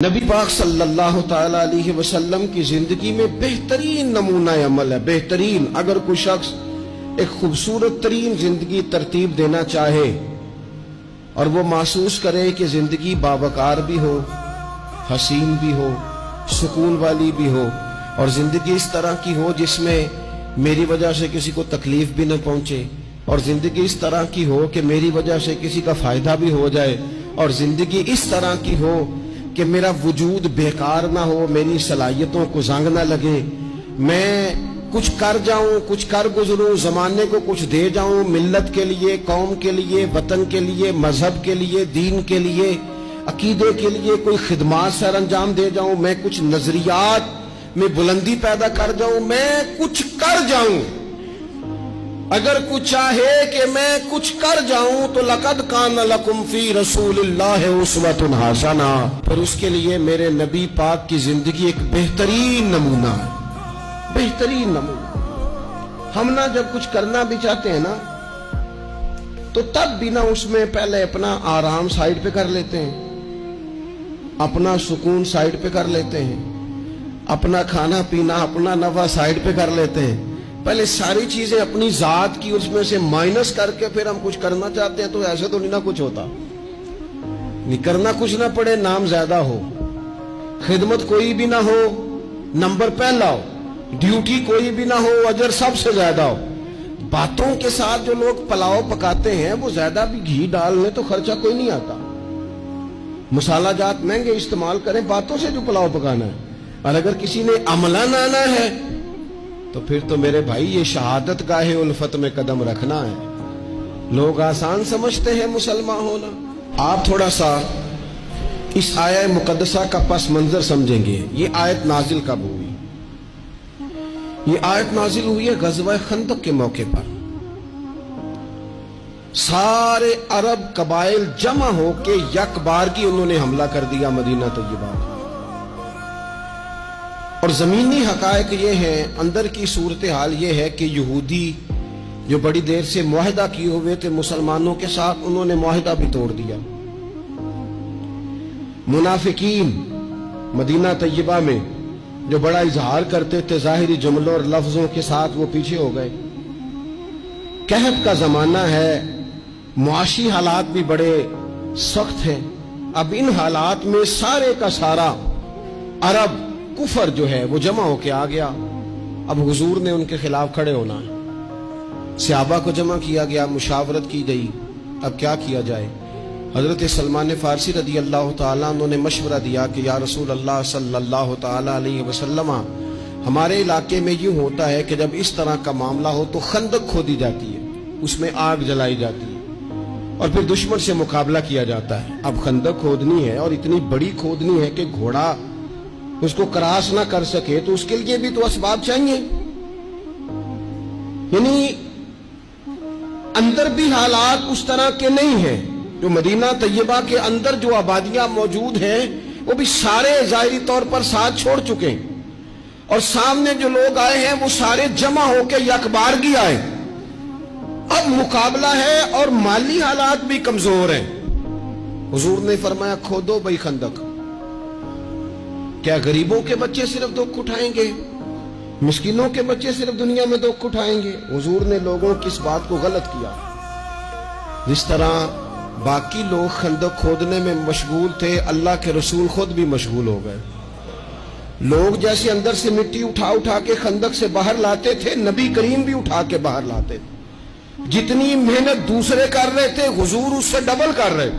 نبی پاک صلی اللہ تعالی علیہ وسلم کی زندگی میں بہترین نمونہ عمل ہے۔ بہترین، اگر کوئی شخص ایک خوبصورت ترین زندگی ترتیب دینا چاہے اور وہ محسوس کرے کہ زندگی باوقار بھی ہو، حسین بھی ہو، سکون والی بھی ہو، اور زندگی اس طرح کی ہو جس میں میری وجہ سے کسی کو تکلیف بھی نہ پہنچے، اور زندگی اس طرح کی ہو کہ میری وجہ سے کسی کا فائدہ بھی ہو جائے، اور زندگی اس طرح کی ہو کہ میرا وجود بیکار نہ ہو، میری صلاحیتوں کو زنگ نہ لگے، میں کچھ کر جاؤں، کچھ کر گزروں، زمانے کو کچھ دے جاؤں، ملت کے لیے، قوم کے لیے، وطن کے لیے، مذہب کے لیے، دین کے لیے، عقیدے کے لیے کوئی خدمات سر انجام دے جاؤں، میں کچھ نظریات میں بلندی پیدا کر جاؤں، میں کچھ کر جاؤں۔ اگر کچھ چاہے کہ میں کچھ کر جاؤں تو لَقَدْ كَانَ لَكُمْ فِي رَسُولِ اللَّهِ أُسْوَةٌ حَسَنَةٌ، پھر اس کے لیے میرے نبی پاک کی زندگی ایک بہترین نمونہ ہے، بہترین نمونہ۔ ہم نہ جب کچھ کرنا بھی چاہتے ہیں نا تو تب بھی نہ اس میں پہلے اپنا آرام سائیڈ پہ کر لیتے ہیں، اپنا سکون سائیڈ پہ کر لیتے ہیں، اپنا کھانا پینا، اپنا نفع سائیڈ پہ کر لیتے ہیں، پہلے ساری چیزیں اپنی ذات کی اس میں سے مائنس کر کے پھر ہم کچھ کرنا چاہتے ہیں۔ تو ایسے تو نہیں نہ کچھ ہوتا، نہیں کرنا کچھ نہ پڑے، نام زیادہ ہو، خدمت کوئی بھی نہ ہو، نمبر پہلا ہو، ڈیوٹی کوئی بھی نہ ہو، اجر سب سے زیادہ ہو۔ باتوں کے ساتھ جو لوگ پلاؤ پکاتے ہیں وہ زیادہ بھی گھی ڈالنے تو خرچہ کوئی نہیں آتا، مسالہ جات مہنگے استعمال کریں، باتوں سے جو پلاؤ پکانا ہے۔ اور اگر کسی نے عملان آنا ہے تو پھر تو میرے بھائی یہ شہادت گاہ الفت میں قدم رکھنا ہے۔ لوگ آسان سمجھتے ہیں مسلمان ہونا۔ آپ تھوڑا سا اس آیہ مقدسہ کا پس منظر سمجھیں گے۔ یہ آیت نازل کب ہوئی؟ یہ آیت نازل ہوئی ہے غزوہ خندق کے موقع پر۔ سارے عرب قبائل جمع ہو کے یک بار کی انہوں نے حملہ کر دیا مدینہ طیبہ، اور زمینی حقائق یہ ہیں، اندر کی صورتحال یہ ہے کہ یہودی جو بڑی دیر سے معاہدہ کیے ہوئے تھے مسلمانوں کے ساتھ، انہوں نے معاہدہ بھی توڑ دیا۔ منافقین مدینہ طیبہ میں جو بڑا اظہار کرتے تھے ظاہری جملوں اور لفظوں کے ساتھ، وہ پیچھے ہو گئے۔ قحط کا زمانہ ہے، معاشی حالات بھی بڑے سخت ہیں۔ اب ان حالات میں سارے کا سارا عرب کفر جو ہے وہ جمع ہو کے آ گیا۔ اب حضور نے ان کے خلاف کھڑے ہونا ہے، صحابہ کو جمع کیا گیا، مشاورت کی گئی، اب کیا کیا جائے۔ حضرت سلمان فارسی رضی اللہ تعالیٰ عنہ نے مشورہ دیا کہ یا رسول اللہ صلی اللہ تعالیٰ علیہ وسلم، ہمارے علاقے میں یوں ہوتا ہے کہ جب اس طرح کا معاملہ ہو تو خندق کھودی جاتی ہے، اس میں آگ جلائی جاتی ہے اور پھر دشمن سے مقابلہ کیا جاتا ہے۔ اب خندق کھودنی ہے اور اتنی بڑی کھودنی ہے کہ گھوڑا اس کو کراس نہ کر سکے، تو اس کے لیے بھی تو اسباب چاہیے۔ یعنی اندر بھی حالات اس طرح کے نہیں ہیں، جو مدینہ طیبہ کے اندر جو آبادیاں موجود ہیں وہ بھی سارے ظاہری طور پر ساتھ چھوڑ چکے ہیں، اور سامنے جو لوگ آئے ہیں وہ سارے جمع ہو کے یکبارگی آئے۔ اب مقابلہ ہے اور مالی حالات بھی کمزور ہیں۔ حضور نے فرمایا کھودو بھائی خندق۔ کیا غریبوں کے بچے صرف دکھ اٹھائیں گے؟ مسکینوں کے بچے صرف دنیا میں دکھ اٹھائیں گے؟ حضور نے لوگوں کی اس بات کو غلط کیا۔ جس طرح باقی لوگ خندق کھودنے میں مشغول تھے، اللہ کے رسول خود بھی مشغول ہو گئے۔ لوگ جیسے اندر سے مٹی اٹھا اٹھا کے خندق سے باہر لاتے تھے، نبی کریم بھی اٹھا کے باہر لاتے تھے۔ جتنی محنت دوسرے کر رہے تھے حضور اس سے ڈبل کر رہے،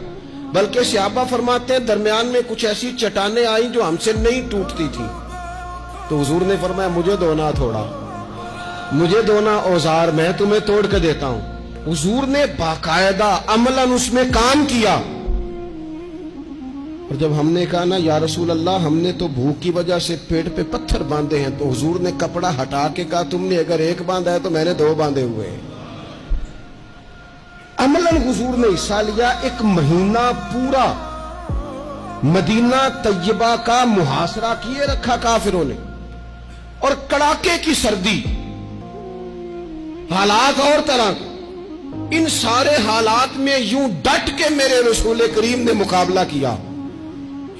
بلکہ صحابہ فرماتے ہیں درمیان میں کچھ ایسی چٹانیں آئیں جو ہم سے نہیں ٹوٹتی تھی، تو حضور نے فرمایا مجھے دونا تھوڑا، مجھے دونا اوزار، میں تمہیں توڑ کے دیتا ہوں۔ حضور نے باقاعدہ عملاً اس میں کام کیا۔ اور جب ہم نے کہا نا یا رسول اللہ ہم نے تو بھوک کی وجہ سے پیٹ پہ پتھر باندھے ہیں، تو حضور نے کپڑا ہٹا کے کہا تم نے اگر ایک باندھا ہے تو میں نے دو باندھے ہوئے ہیں۔ عملاً حضور نے حصہ لیا۔ ایک مہینہ پورا مدینہ طیبہ کا محاصرہ کیے رکھا کافروں نے، اور کڑاکے کی سردی، حالات اور طرح کے، ان سارے حالات میں یوں ڈٹ کے میرے رسول کریم نے مقابلہ کیا۔